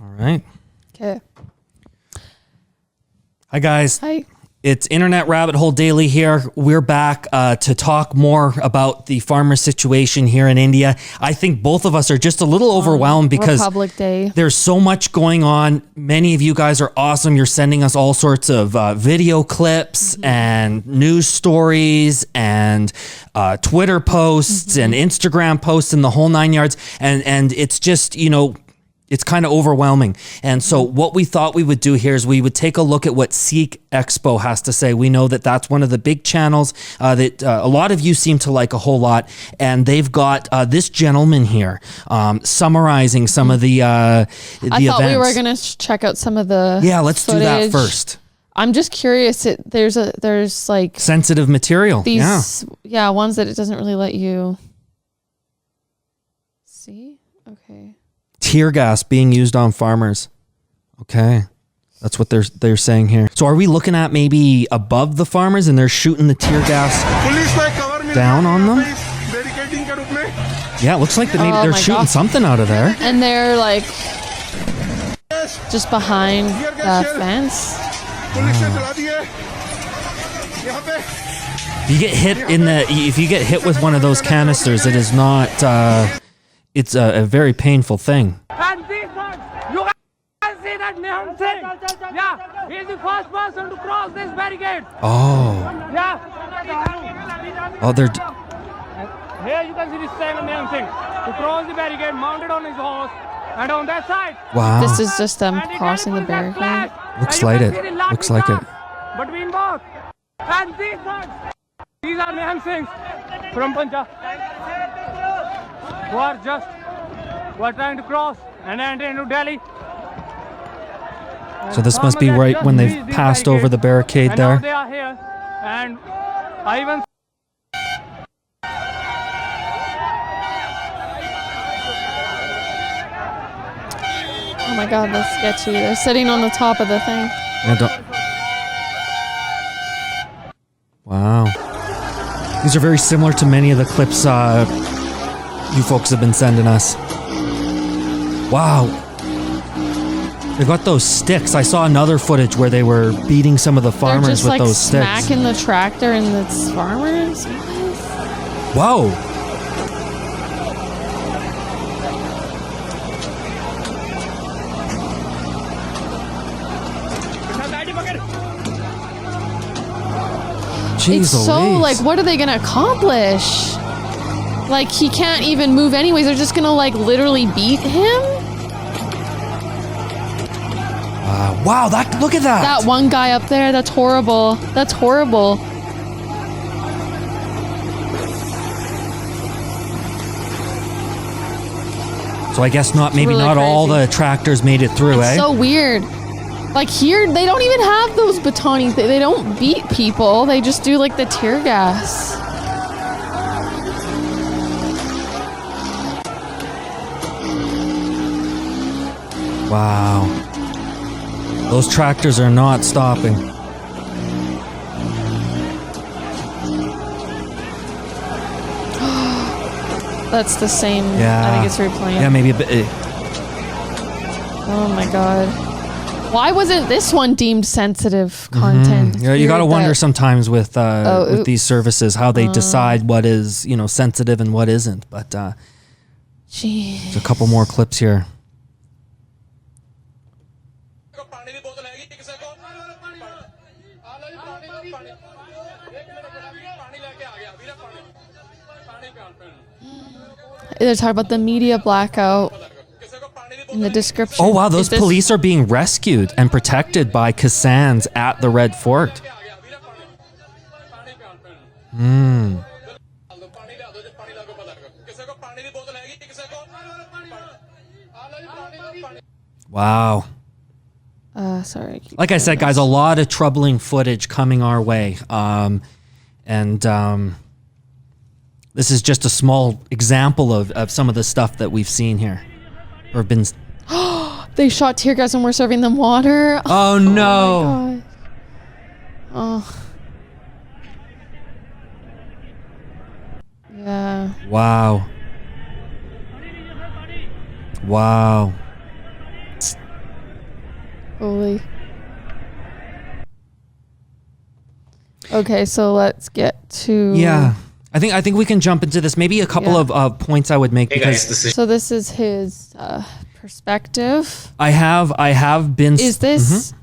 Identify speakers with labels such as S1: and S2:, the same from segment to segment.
S1: All right.
S2: Okay.
S1: Hi, guys.
S2: Hi.
S1: It's Internet Rabbit Hole Daily here. We're back to talk more about the farmer situation here in India. I think both of us are just a little overwhelmed because
S2: Republic Day.
S1: There's so much going on. Many of you guys are awesome. You're sending us all sorts of video clips and news stories and Twitter posts and Instagram posts and the whole 9 yards. And it's just, it's kind of overwhelming. And so what we thought we would do here is we would take a look at what Sikh Expo has to say. We know that that's one of the big channels that a lot of you seem to like a whole lot. And they've got this gentleman here summarizing some of the events.
S2: I thought we were going to check out some of the
S1: let's do that first.
S2: I'm just curious. There's like
S1: sensitive material.
S2: These, ones that it doesn't really let you see. Okay.
S1: Tear gas being used on farmers. Okay. That's what they're saying here. So are we looking at maybe above the farmers and they're shooting the tear gas down on them? Yeah, it looks like they're shooting something out of there.
S2: And they're like just behind the fence.
S1: If you get hit with one of those canisters, it is not it's a very painful thing.
S3: And these ones, you can see that Niham Singh. Yeah, he is the first person to cross this barricade.
S1: Oh.
S3: Yeah.
S1: Oh, they're...
S3: Here you can see the second Niham Singh to cross the barricade, mounted on his horse, and on that side.
S1: Wow.
S2: This is just them crossing the barricade.
S1: Looks like it. Looks like it.
S3: Between both. And these ones, these are Niham Singhs from Punjab, who are trying to cross and enter into Delhi.
S1: So this must be right when they've passed over the barricade there.
S3: Now they are here, and I even.
S2: Oh my God, that's sketchy. They're sitting on the top of the thing.
S1: Wow. These are very similar to many of the clips you folks have been sending us. Wow. They got those sticks. I saw another footage where they were beating some of the farmers with those sticks.
S2: They're just like smacking the tractor and the farmers.
S1: Whoa. Jeez,
S2: it's so like, what are they gonna accomplish? Like, he can't even move anyways. They're just gonna like literally beat him.
S1: Wow, look at that.
S2: That one guy up there, that's horrible. That's horrible.
S1: So I guess maybe not all the tractors made it through,
S2: It's so weird. Like here, they don't even have those batani. They don't beat people. They just do like the tear gas.
S1: Wow. Those tractors are not stopping.
S2: That's the same.
S1: Yeah.
S2: I think it's replaying.
S1: Yeah, maybe a bit.
S2: Oh my God. Why wasn't this one deemed sensitive content?
S1: Yeah, you got to wonder sometimes with these services how they decide what is, sensitive and what isn't. But there's a couple more clips here.
S2: They're talking about the media blackout in the description.
S1: Oh, wow. Those police are being rescued and protected by Kisans at the Red Fort. Wow.
S2: Sorry.
S1: Like I said, guys, a lot of troubling footage coming our way. This is just a small example of some of the stuff that we've seen here. Or been.
S2: They shot tear gas and we're serving them water.
S1: Oh no.
S2: Oh. Yeah.
S1: Wow. Wow.
S2: Okay, so let's get to
S1: Yeah. I think we can jump into this. Maybe a couple of points I would make because
S2: So this is his perspective.
S1: I have been.
S2: Is this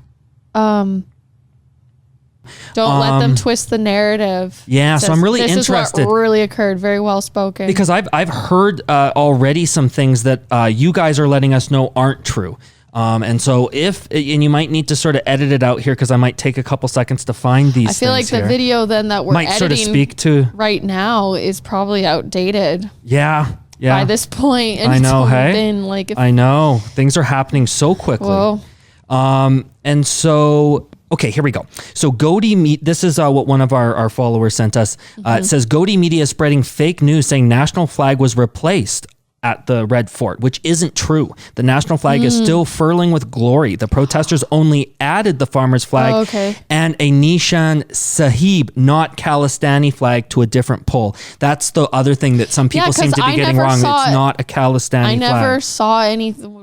S2: don't let them twist the narrative.
S1: Yeah, so I'm really interested.
S2: This is what really occurred. Very well spoken.
S1: Because I've heard already some things that you guys are letting us know aren't true. And so and you might need to sort of edit it out here because I might take a couple seconds to find these.
S2: I feel like the video then that we're
S1: might
S2: editing
S1: sort of speak to
S2: right now is probably outdated.
S1: Yeah.
S2: By this point, and
S1: I know. Hey,
S2: been like
S1: I know things are happening so quickly.
S2: Whoa.
S1: And so. Okay, here we go. So this is what one of our followers sent us. It says, Godi Media is spreading fake news saying national flag was replaced at the Red Fort, which isn't true. The national flag is still furling with glory. The protesters only added the farmer's flag and a Nishan Sahib, not Khalistani flag, to a different pole. That's the other thing that some people seem to be getting wrong. It's not a Khalistani flag.
S2: I never saw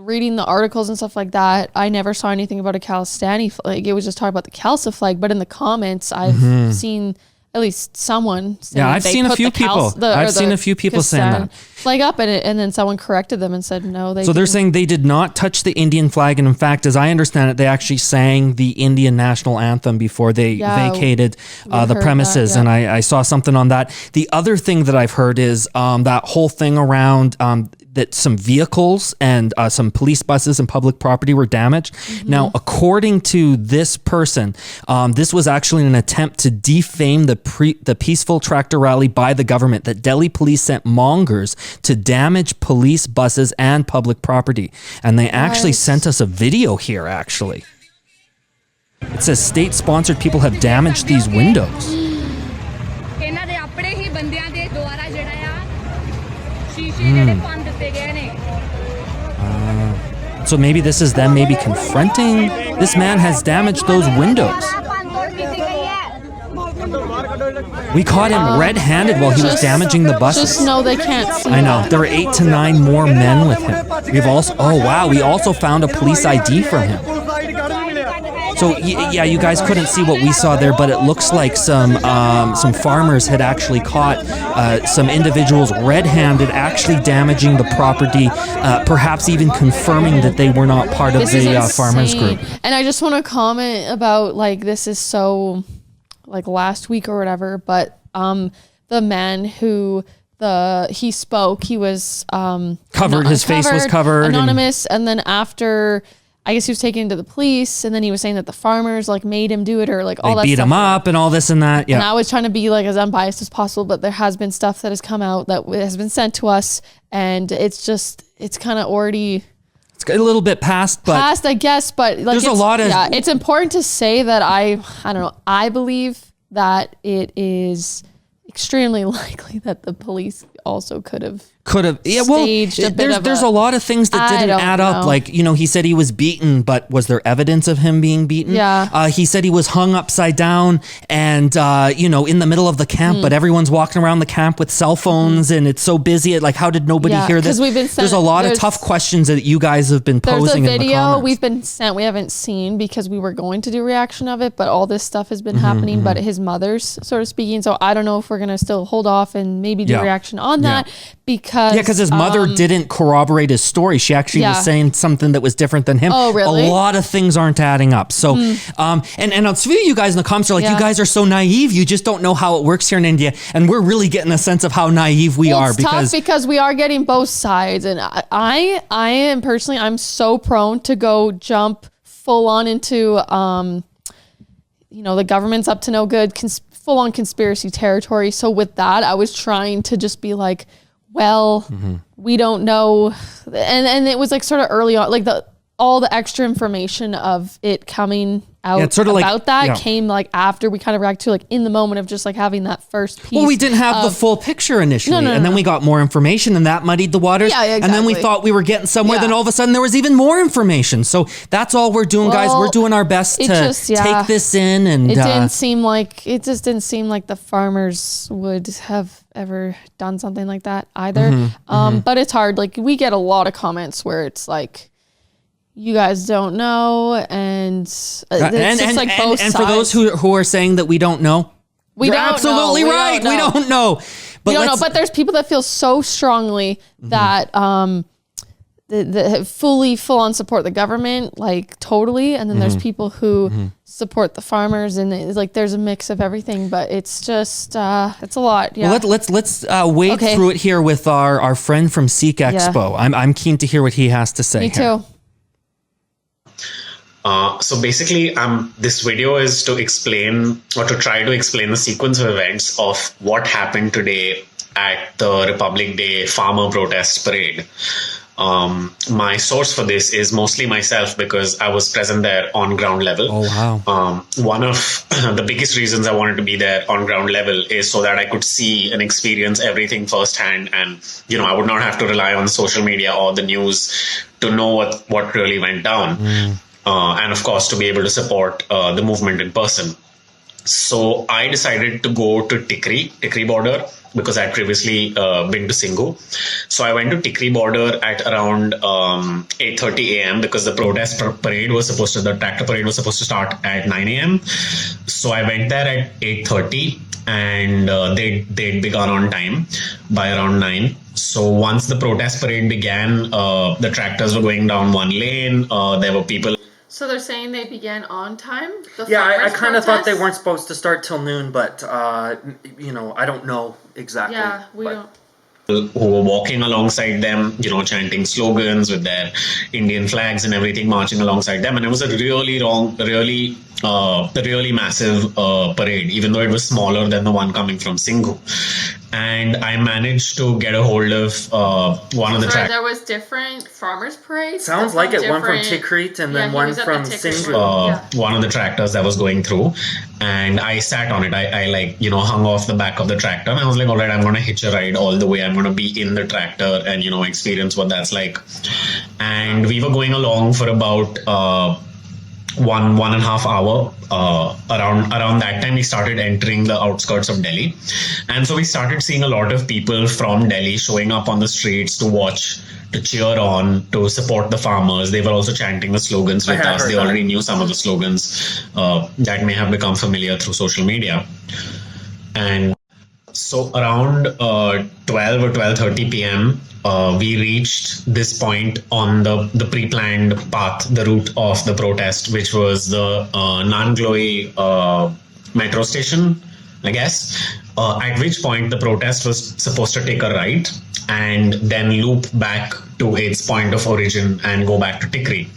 S2: reading the articles and stuff like that. I never saw anything about a Khalistani flag. It was just talking about the Khalsa flag. But in the comments, I've seen at least someone saying
S1: I've seen a few people. I've seen a few people saying that
S2: flag up, and then someone corrected them and said no.
S1: They're saying they did not touch the Indian flag, and in fact, as I understand it, they actually sang the Indian national anthem before they vacated the premises. And I saw something on that. The other thing that I've heard is that whole thing around that some vehicles and some police buses and public property were damaged. Now, according to this person, this was actually an attempt to defame the peaceful tractor rally by the government, that Delhi police sent mongers to damage police buses and public property. And they actually sent us a video here, actually. It says state-sponsored people have damaged these windows. So maybe this is them maybe confronting. This man has damaged those windows. We caught him red-handed while he was damaging the buses.
S2: Just know they can't see.
S1: I know. There were 8 to 9 more men with him. We also found a police ID from him. So yeah, you guys couldn't see what we saw there, but it looks like some farmers had actually caught some individuals red-handed actually damaging the property, perhaps even confirming that they were not part of the farmers group.
S2: And I just want to comment about this is so last week or whatever, but the man who he spoke, he was
S1: covered, his face was covered,
S2: anonymous, and then after, I guess he was taken to the police, and then he was saying that the farmers made him do it, or all that stuff.
S1: They beat him up and all this and that. Yeah.
S2: And I was trying to be as unbiased as possible, but there has been stuff that has come out that has been sent to us, and it's kind of already.
S1: It's a little bit past,
S2: I guess, but
S1: there's a lot of.
S2: Yeah, it's important to say that I don't know. I believe that it is extremely likely that the police also could have.
S1: Yeah, well, there's a lot of things that didn't add up. He said he was beaten, but was there evidence of him being beaten?
S2: Yeah.
S1: He said he was hung upside down and, in the middle of the camp, but everyone's walking around the camp with cell phones and it's so busy. How did nobody hear this? There's a lot of tough questions that you guys have been posing in the comments. There's a video
S2: we've been sent, we haven't seen because we were going to do reaction of it, but all this stuff has been happening, but his mother's sort of speaking. So I don't know if we're going to still hold off and maybe do reaction on that because
S1: his mother didn't corroborate his story. She actually was saying something that was different than him.
S2: Oh, really?
S1: A lot of things aren't adding up. So, and a few of you guys in the comments are you guys are so naive. You just don't know how it works here in India. And we're really getting a sense of how naive we are.
S2: It's tough because we are getting both sides. And I am personally, I'm so prone to go jump full on into, the government's up to no good, full on conspiracy territory. So with that, I was trying to just be we don't know. And it was sort of early on, all the extra information of it coming out about that came after we kind of reacted to in the moment of just having that first piece.
S1: Well, we didn't have the full picture initially. And then we got more information and that muddied the waters.
S2: Yeah, exactly.
S1: And then we thought we were getting somewhere. Then all of a sudden there was even more information. So that's all we're doing, guys. We're doing our best to take this in. And
S2: it just didn't seem like the farmers would have ever done something like that either. But it's hard. We get a lot of comments where it's you guys don't know, and it's just both sides.
S1: And for those who are saying that we don't know,
S2: We
S1: You're
S2: don't
S1: absolutely
S2: know.
S1: right. We don't know. But
S2: We don't know.
S1: let's-
S2: But there's people that feel so strongly that that full on support the government, like totally, and then there's people who support the farmers, and it's like there's a mix of everything. But it's just it's a lot. Yeah.
S1: Well, let's wade
S2: Okay.
S1: through it here with our friend from Sikh Expo. I'm keen to hear what he has to say.
S2: Me
S1: here.
S2: too.
S4: So basically, this video is to explain or to try to explain the sequence of events of what happened today at the Republic Day Farmer Protest Parade. My source for this is mostly myself because I was present there on ground level.
S1: Oh, wow.
S4: One of the biggest reasons I wanted to be there on ground level is so that I could see and experience everything firsthand, and I would not have to rely on social media or the news to know what really went down. And of course, to be able to support the movement in person. So I decided to go to Tikri border, because I'd previously been to Singhu. So I went to Tikri border at around 8:30 a.m. because the the tractor parade was supposed to start at 9 a.m. So I went there at 8:30 and they'd begun on time by around 9. So once the protest parade began, the tractors were going down one lane. There were people.
S2: So they're saying they began on time?
S5: Yeah, I kind of thought they weren't supposed to start till noon, but, I don't know exactly.
S2: Yeah, we
S5: but-
S2: don't.
S4: Who were walking alongside them, chanting slogans with their Indian flags and everything, marching alongside them. And it was a really massive parade, even though it was smaller than the one coming from Singhu. And I managed to get a hold of one of the tractors.
S2: There was different farmers' parades.
S5: Sounds like it. One from Tikrit and then one from Singhu.
S4: One of the tractors that was going through, and I sat on it. I hung off the back of the tractor, and I was like, all right, I'm going to hitch a ride all the way. I'm going to be in the tractor and, experience what that's like. And we were going along for about 1.5 hour. Around that time, we started entering the outskirts of Delhi. And so we started seeing a lot of people from Delhi showing up on the streets to watch, to cheer on, to support the farmers. They were also chanting the slogans with us. They already knew some of the slogans that may have become familiar through social media. And so around 12 or 12:30 p.m., we reached this point on the pre-planned path, the route of the protest, which was the Nangloi metro station, I guess, at which point the protest was supposed to take a right and then loop back to its point of origin and go back to Tikri,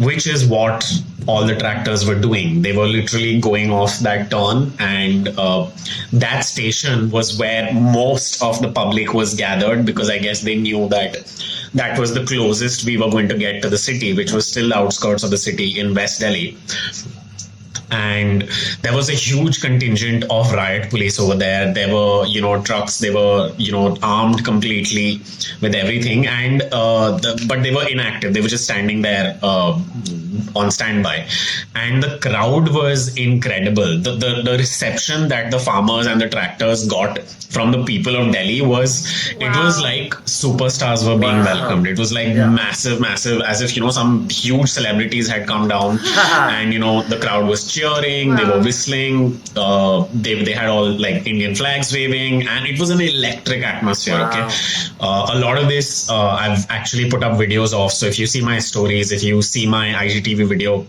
S4: which is what all the tractors were doing. They were literally going off that turn, and that station was where most of the public was gathered, because I guess they knew that that was the closest we were going to get to the city, which was still the outskirts of the city in West Delhi. And there was a huge contingent of riot police over there. There were, trucks. They were, armed completely with everything. And but they were inactive. They were just standing there on standby. And the crowd was incredible. The reception that the farmers and the tractors got from the people of Delhi was, it was like superstars were being welcomed. It was like massive, as if, some huge celebrities had come down and, the crowd was cheering, they were whistling, they had all like Indian flags waving, and it was an electric atmosphere. Okay. A lot of this I've actually put up videos of. So if you see my stories, if you see my IGTV video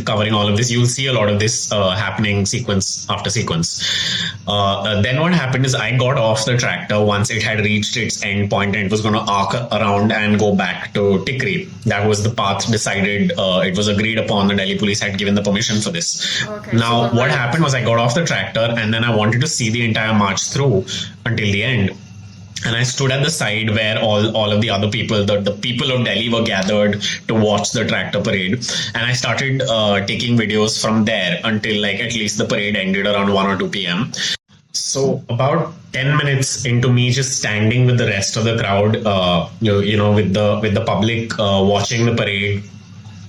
S4: covering all of this, you'll see a lot of this happening sequence after sequence. Then what happened is I got off the tractor once it had reached its end point and it was going to arc around and go back to Tikri. That was the path decided. It was agreed upon. The Delhi police had given the permission for this. Okay, now, what happened was I got off the tractor and then I wanted to see the entire march through until the end. And I stood at the side where all of the other people, the people of Delhi, were gathered to watch the tractor parade. And I started taking videos from there until like at least the parade ended around 1 or 2 p.m. So about 10 minutes into me just standing with the rest of the crowd, with the public watching the parade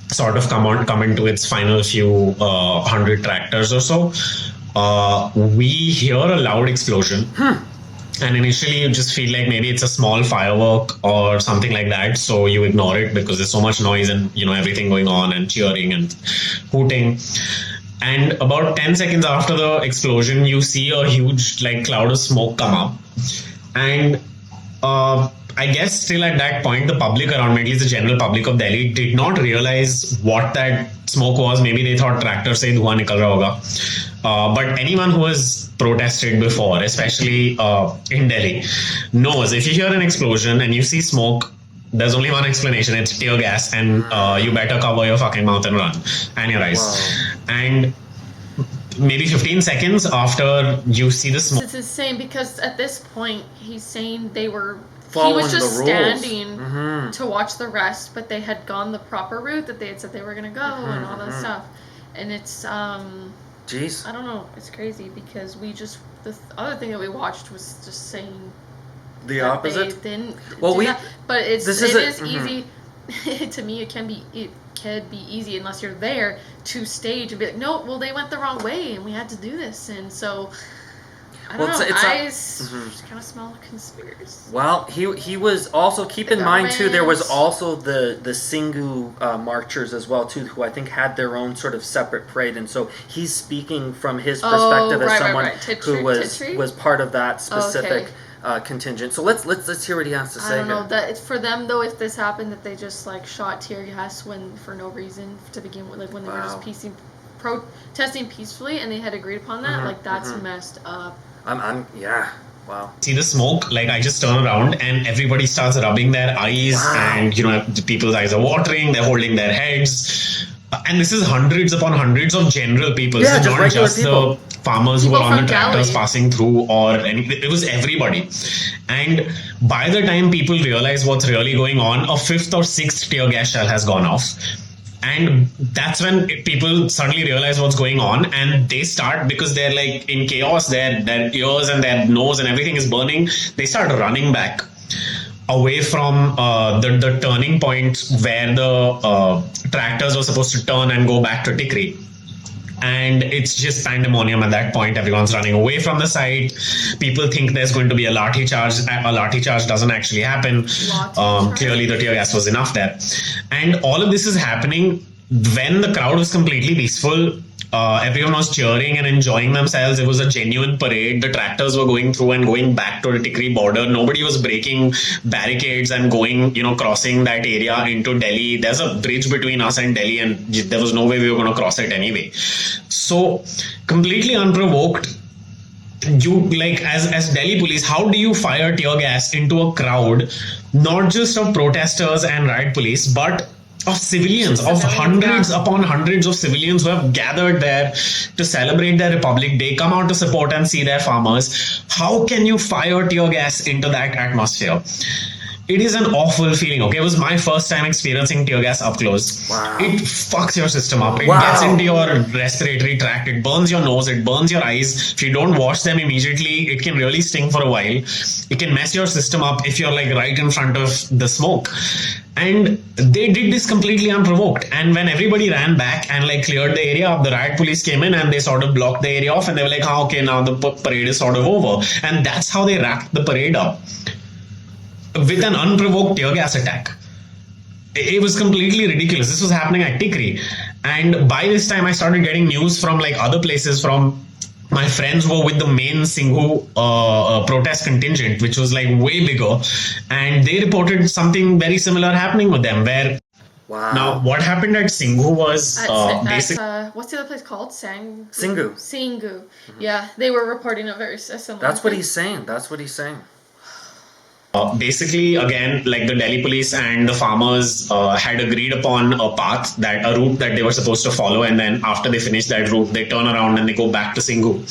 S4: sort of come into its final few 100 tractors or so, we hear a loud explosion. And initially you just feel like maybe it's a small firework or something like that. So you ignore it because there's so much noise and, everything going on and cheering and hooting. And about 10 seconds after the explosion, you see a huge like cloud of smoke come up. And I guess still at that point, the public around me, at least the general public of Delhi, did not realize what that smoke was. Maybe they thought tractor se dhua nikal raha hoga. But anyone who has protested before, especially in Delhi, knows if you hear an explosion and you see smoke, there's only one explanation. It's tear gas, and you better cover your fucking mouth and run, and your eyes.
S5: Wow.
S4: And maybe 15 seconds after you see the smoke.
S2: It's insane because at this point he's saying he
S5: Following
S2: was just
S5: the rules.
S2: standing to watch the rest, but they had gone the proper route that they had said they were gonna go and all that stuff. And it's
S5: Jeez.
S2: I don't know, it's crazy because the other thing that we watched was just saying
S5: The
S2: that
S5: opposite?
S2: they didn't
S5: Well,
S2: do that. But it
S5: this
S2: is
S5: is
S2: easy. To me, it can be easy unless you're there to stage and be like, no, well, they went the wrong way and we had to do this. And so, I don't know. I kind of smell a conspiracy.
S5: Well, he was also, keep in mind too, there was also the Singhu marchers as well too, who I think had their own sort of separate parade, and so he's speaking from his perspective as someone who was part of that specific contingent. So let's hear what he has to say.
S2: I don't know that it's for them though. If this happened, that they just like shot tear gas for no reason to begin with, like when they were just protesting peacefully and they had agreed upon that, like that's messed up.
S5: Yeah. Wow.
S4: See the smoke, like I just turn around and everybody starts rubbing their eyes, and the people's eyes are watering, they're holding their heads. And this is hundreds upon hundreds of general people.
S5: Yeah,
S4: This is
S5: just
S4: not
S5: regular
S4: just
S5: people.
S4: the farmers who were on the tractors
S2: Delhi.
S4: passing through or anything. It was everybody. And by the time people realize what's really going on, a fifth or sixth tear gas shell has gone off. And that's when people suddenly realize what's going on, and they start, because they're like in chaos, their ears and their nose and everything is burning, they start running back away from the turning point where the tractors were supposed to turn and go back to Tikri. And it's just pandemonium at that point. Everyone's running away from the site. People think there's going to be a lathi charge. A lathi charge doesn't actually happen. Clearly the tear gas was enough there. And all of this is happening when the crowd was completely peaceful. Everyone was cheering and enjoying themselves. It was a genuine parade. The tractors were going through and going back to the Tikri border. Nobody was breaking barricades and going, crossing that area into Delhi. There's a bridge between us and Delhi, and there was no way we were going to cross it anyway. So, completely unprovoked, you, like, as Delhi police, how do you fire tear gas into a crowd, not just of protesters and riot police, but of civilians, of hundreds upon hundreds of civilians who have gathered there to celebrate their republic? They come out to support and see their farmers. How can you fire tear gas into that atmosphere? It is an awful feeling, okay? It was my first time experiencing tear gas up close.
S5: Wow.
S4: It fucks your system up. It gets into your respiratory tract. It burns your nose. It burns your eyes. If you don't wash them immediately, it can really sting for a while. It can mess your system up if you're like right in front of the smoke. And they did this completely unprovoked. And when everybody ran back and like cleared the area up, the riot police came in and they sort of blocked the area off, and they were like, okay, now the parade is sort of over. And that's how they wrapped the parade up, with an unprovoked tear gas attack. It was completely ridiculous. This was happening at Tikri. And by this time I started getting news from like other places, from my friends who were with the main Singhu protest contingent, which was like way bigger, and they reported something very similar happening with them, where now what happened at Singhu was basically
S2: what's the other place called? Singhu.
S5: Singhu.
S2: Yeah, they were reporting a very similar
S5: That's what
S2: thing.
S5: he's saying. That's what he's saying.
S4: Basically, again, like the Delhi police and the farmers had agreed upon a route that they were supposed to follow, and then after they finish that route, they turn around and they go back to Singhu.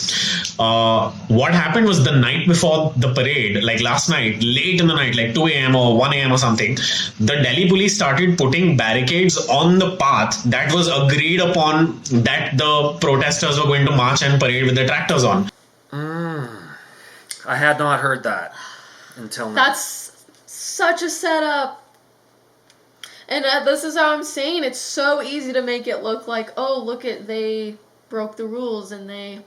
S4: What happened was, the night before the parade, like last night, late in the night, like 2 a.m. or 1 a.m. or something, the Delhi police started putting barricades on the path that was agreed upon, that the protesters were going to march and parade with their tractors on.
S5: I had not heard that until now.
S2: That's such a setup. And this is how I'm saying it's so easy to make it look like, oh, look at, they broke the rules, and the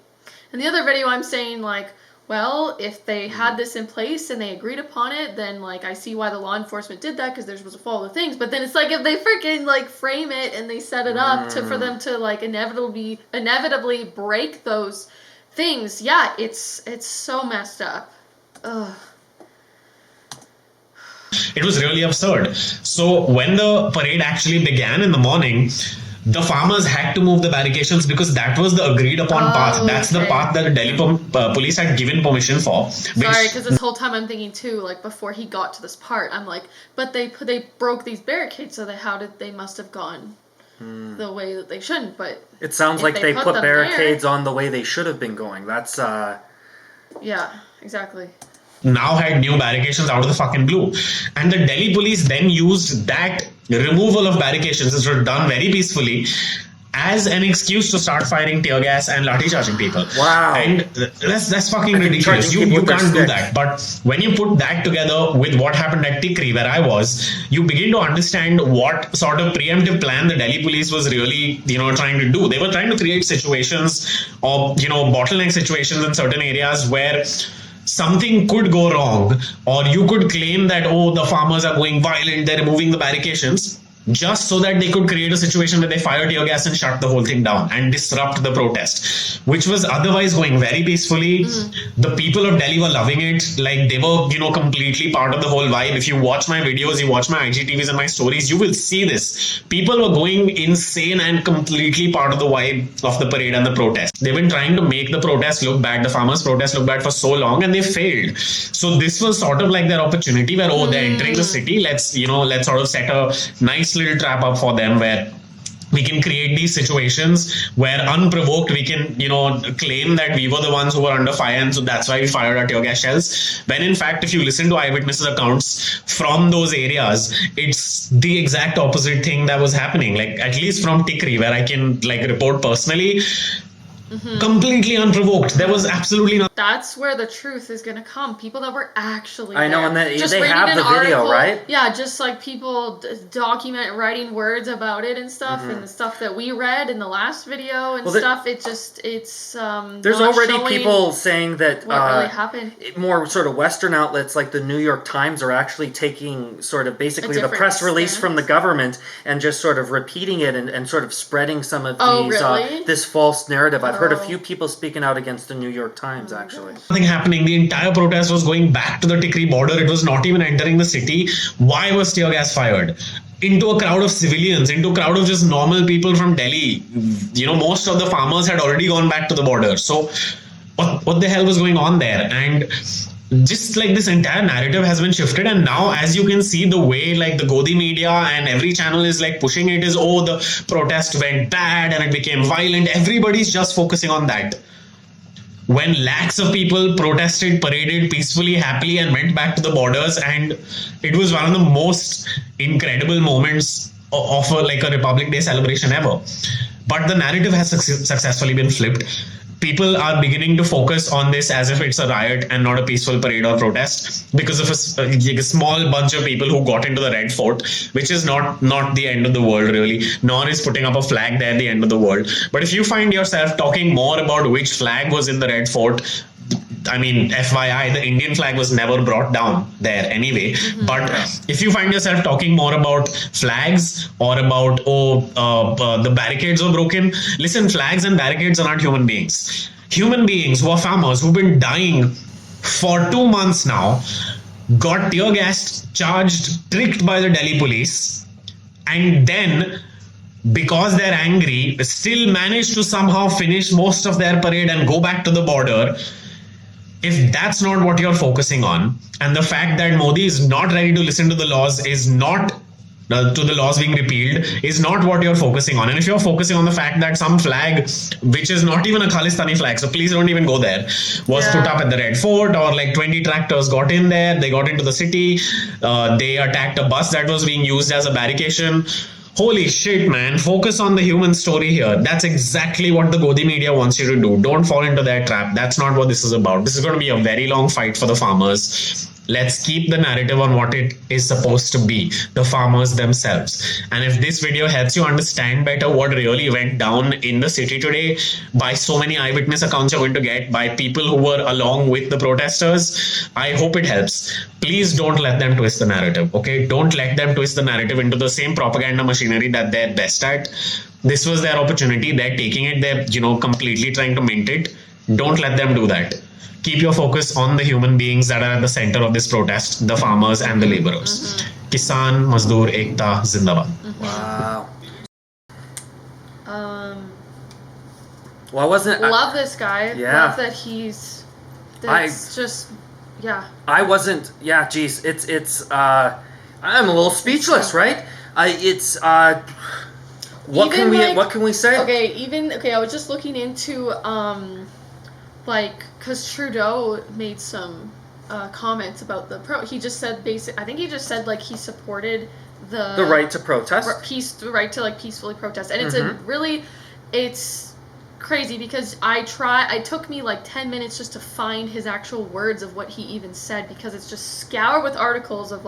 S2: other video I'm saying like, well, if they had this in place and they agreed upon it, then like I see why the law enforcement did that because they're supposed to follow the things. But then it's like if they freaking like frame it and they set it up for them to like inevitably break those things, yeah, it's so messed up. Ugh.
S4: It was really absurd. So when the parade actually began in the morning, the farmers had to move the barricades because that was the agreed upon path. That's the path that the Delhi police had given permission for.
S2: Sorry, because this whole time I'm thinking too, like before he got to this part, I'm like, but they broke these barricades, so they must have gone the way that they shouldn't. But
S5: it sounds like they put barricades on the way they should have been going. That's
S2: yeah, exactly.
S4: Now had new barricades out of the fucking blue. And the Delhi police then used that removal of barricades, which were done very peacefully, as an excuse to start firing tear gas and lathi charging people.
S5: Wow.
S4: And that's fucking ridiculous. You can't do that. But when you put that together with what happened at Tikri, where I was, you begin to understand what sort of preemptive plan the Delhi police was really, trying to do. They were trying to create situations or, bottleneck situations in certain areas where something could go wrong, or you could claim that, the farmers are going violent, they're removing the barricades, just so that they could create a situation where they fire tear gas and shut the whole thing down and disrupt the protest, which was otherwise going very peacefully. The people of Delhi were loving it. Like they were, completely part of the whole vibe. If you watch my videos, you watch my IGTVs and my stories, you will see this. People were going insane and completely part of the vibe of the parade and the protest. They've been trying to make the protest look bad, the farmers' protest look bad for so long, and they failed. So this was sort of like their opportunity where, they're entering the city. Let's sort of set a nice little trap up for them where we can create these situations where unprovoked we can claim that we were the ones who were under fire, and so that's why we fired our tear gas shells, when in fact if you listen to eyewitnesses accounts from those areas, it's the exact opposite thing that was happening. Like at least from Tikri, where I can report personally, completely unprovoked. There was absolutely nothing.
S2: That's where the truth is going to come. People that were actually
S5: I know,
S2: there.
S5: and they have the video, right?
S2: Yeah, just like people writing words about it and stuff, and the stuff that we read in the last video and stuff. It's
S5: there's already people saying that
S2: what really happened.
S5: More sort of Western outlets like the New York Times are actually taking sort of basically the press release from the government and just sort of repeating it and sort of spreading some of these this false narrative. I've heard a few people speaking out against the New York Times, actually.
S4: Nothing happening. The entire protest was going back to the Tikri border. It was not even entering the city. Why was tear gas fired? Into a crowd of civilians, into a crowd of just normal people from Delhi. Most of the farmers had already gone back to the border. So what the hell was going on there? And just like this entire narrative has been shifted, and now as you can see the way the Godi media and every channel is pushing it is, the protest went bad and it became violent. Everybody's just focusing on that. When lakhs of people protested, paraded peacefully, happily, and went back to the borders, and it was one of the most incredible moments of a Republic Day celebration ever. But the narrative has successfully been flipped. People are beginning to focus on this as if it's a riot and not a peaceful parade or protest because of a small bunch of people who got into the Red Fort, which is not the end of the world really, nor is putting up a flag there the end of the world. But if you find yourself talking more about which flag was in the Red Fort, I mean, FYI, the Indian flag was never brought down there anyway. But if you find yourself talking more about flags or about, the barricades were broken, listen, flags and barricades are not human beings. Human beings who are farmers who've been dying for 2 months now, got tear gas charged, tricked by the Delhi police, and then because they're angry, still managed to somehow finish most of their parade and go back to the border. If that's not what you're focusing on, and the fact that Modi is not ready to listen to the laws is not to the laws being repealed is not what you're focusing on. And if you're focusing on the fact that some flag, which is not even a Khalistani flag, so please don't even go there, was put up at the Red Fort, or 20 tractors got in there, they got into the city, they attacked a bus that was being used as a barricade. Holy shit, man. Focus on the human story here. That's exactly what the Godi media wants you to do. Don't fall into their trap. That's not what this is about. This is going to be a very long fight for the farmers. Let's keep the narrative on what it is supposed to be, the farmers themselves. And if this video helps you understand better what really went down in the city today, by so many eyewitness accounts you're going to get, by people who were along with the protesters, I hope it helps. Please don't let them twist the narrative, okay? Don't let them twist the narrative into the same propaganda machinery that they're best at. This was their opportunity. They're taking it. They're, completely trying to mint it. Don't let them do that. Keep your focus on the human beings that are at the center of this protest, the farmers and the laborers. Kisan Mazdoor Ekta Zindabad.
S5: Wow. Well, I wasn't.
S2: Love this guy.
S5: Yeah.
S2: Love that he's. That's just. Yeah.
S5: I wasn't. Yeah. Geez. It's. I'm a little speechless, right? What can we say?
S2: Okay. I was just looking into because Trudeau made some comments about the he just said I think he just said he supported the
S5: right to protest,
S2: the right to peacefully protest, and it's crazy because it took me 10 minutes just to find his actual words of what he even said, because it's just scoured with articles of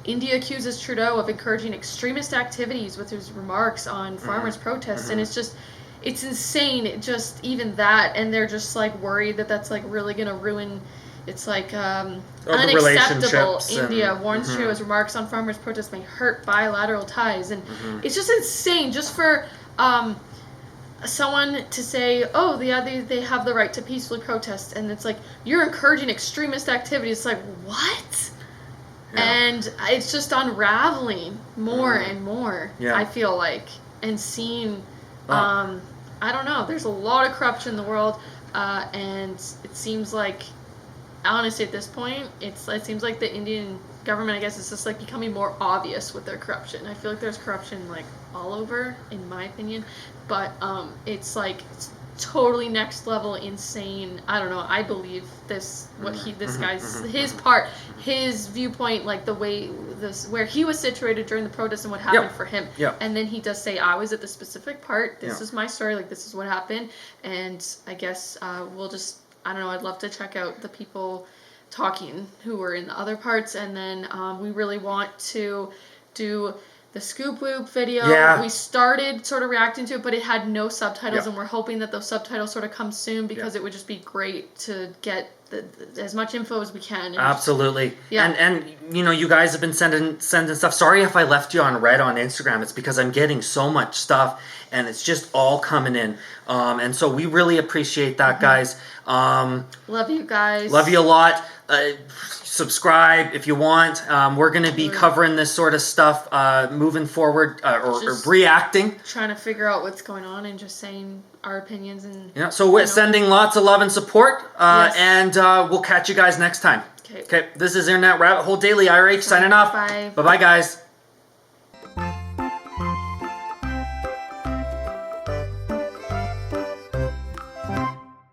S2: India accuses Trudeau of encouraging extremist activities with his remarks on farmers' protests, and it's insane, just even that, and they're just worried that that's really gonna ruin. It's unacceptable. India warns Trudeau's remarks on farmers' protests may hurt bilateral ties, and it's just insane. Just for someone to say, oh, they have the right to peacefully protest, and it's you're encouraging extremist activities. It's what? Yeah. And it's just unraveling more and more. Yeah. I feel and seeing. I don't know. There's a lot of corruption in the world, and it seems honestly, at this point, it seems like the Indian government, I guess, is just becoming more obvious with their corruption. I feel there's corruption all over, in my opinion, but it's it's totally next level insane. I don't know. I believe this guy's his viewpoint, the way where he was situated during the protest and what happened for him. And then he does say, I was at the specific part. This is my story. This is what happened. And I guess we'll just, I don't know. I'd love to check out the people talking who were in the other parts. And then we really want to do the Scoop Whoop video.
S5: Yeah.
S2: We started sort of reacting to it, but it had no subtitles, and we're hoping that those subtitles sort of come soon, because it would just be great to get as much info as we can.
S5: Absolutely. And you guys have been sending stuff. Sorry if I left you on red on Instagram. It's because I'm getting so much stuff, and it's just all coming in. And so we really appreciate that, guys.
S2: Love you guys.
S5: Love you a lot. Subscribe if you want. We're going to be covering this sort of stuff moving forward, or reacting.
S2: Trying to figure out what's going on and just saying our opinions. And
S5: so we're sending lots of love and support, and we'll catch you guys next time.
S2: Okay,
S5: this is Internet Rabbit Hole Daily. IRH signing off.
S2: Bye.
S5: Bye-bye, guys.